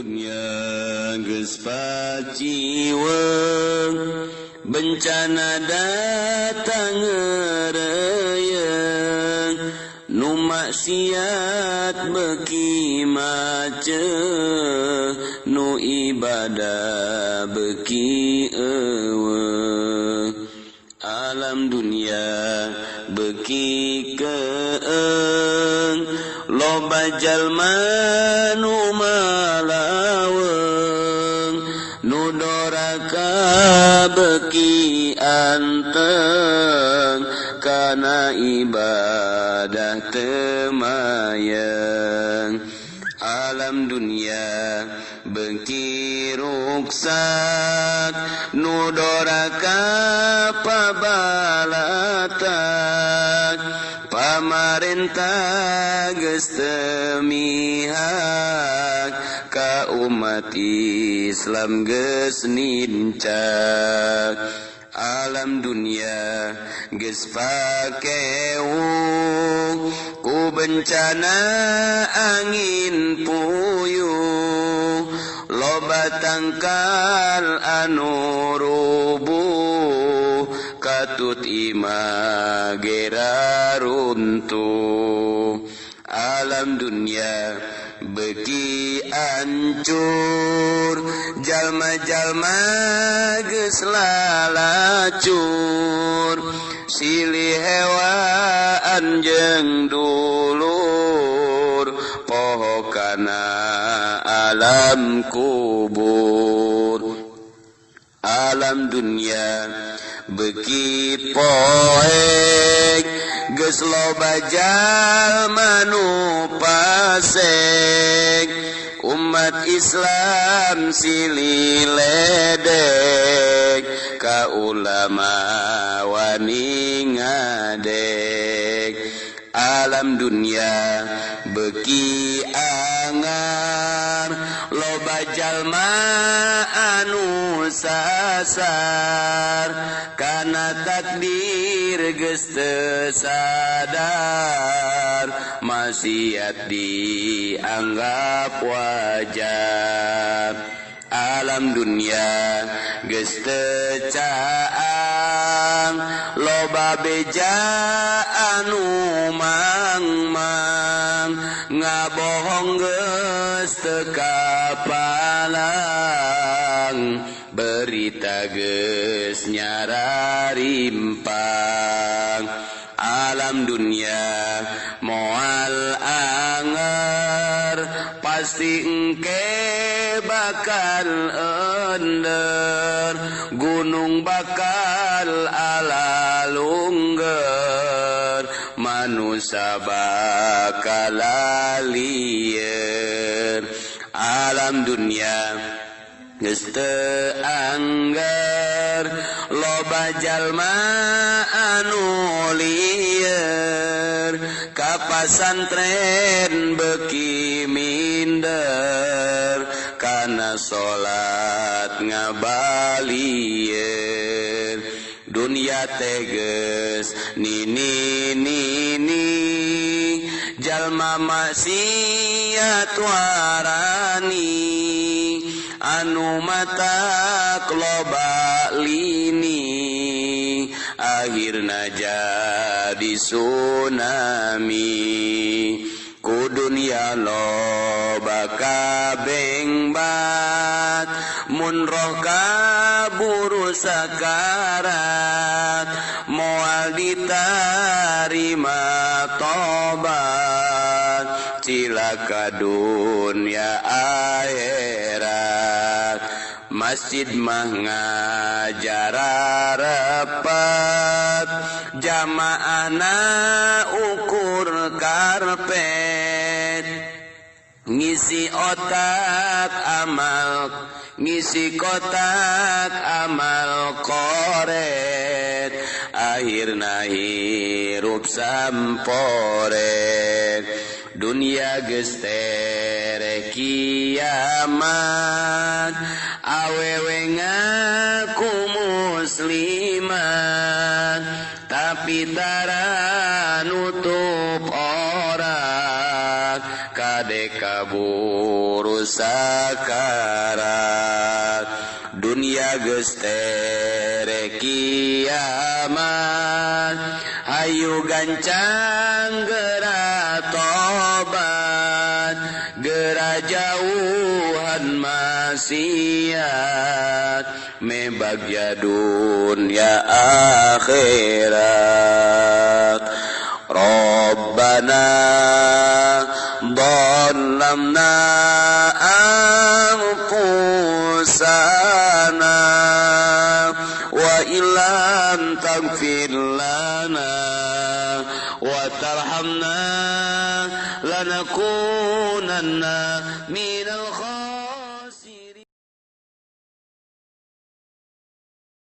dunya geus paciweung bencana datang ngeureyeung nu maksiat beuki maceuh nu ibadah beuki eueuh alam dunya beuki keung loba jalma nu malaweung nu doraka beuki anteng kana ibadah teu mayeng alam dunya beuki ruksak nu doraka pabalatak pamarentah geus teu mihak ka umat Islam geus nincak alam dunya geus pakewuk ku bencana angin puyuh loba tangkal anu rubuh katut imagera runtuh alam dunya beuki ancur jalma-jalma geus lalacur silih hewaan jeung dulur poho kana alam kubur alam dunya beuki poek geus loba jalma nu pasek umat Islam silih ledek ka ulama wani ngadek alam dunya beuki angar loba jalma anu sasar kana takdir geus teu sadar maksiat dianggap wajar alam dunya geus teu caang loba beja anu mangmang ngabohong geus teu kapalang berita geus nyararimpang alam dunya moal anger pasti engke bakal ender gunung bakal alalungger manusia bakal lieur alam dunya geus teu angger loba jalma anu lieur ka pasantren beuki minder kana salat ngabalieur dunia teh geus nini jalma maksiat warani anu matak loba lini akhirna jadi tsunami ku dunia loba kabengbat mun roh kaburu sakarat moal ditarima tobat cilaka dunia akhirat masjid mah ngajararepat jamaahna ukur karpet ngisi kotak amal koret akhirna hirup samporet dunia geus tere kiamat awewe ngaku muslimat tapi tara nutup orang kade kaburu sakarat dunia geus tere kiamat hayu gancang geura tobat geura jauhan maksiat mebagya dunya akhirat Rabbana dhalamna anfusana wa illam taghfir lana wa tarhamna lanakunanna minal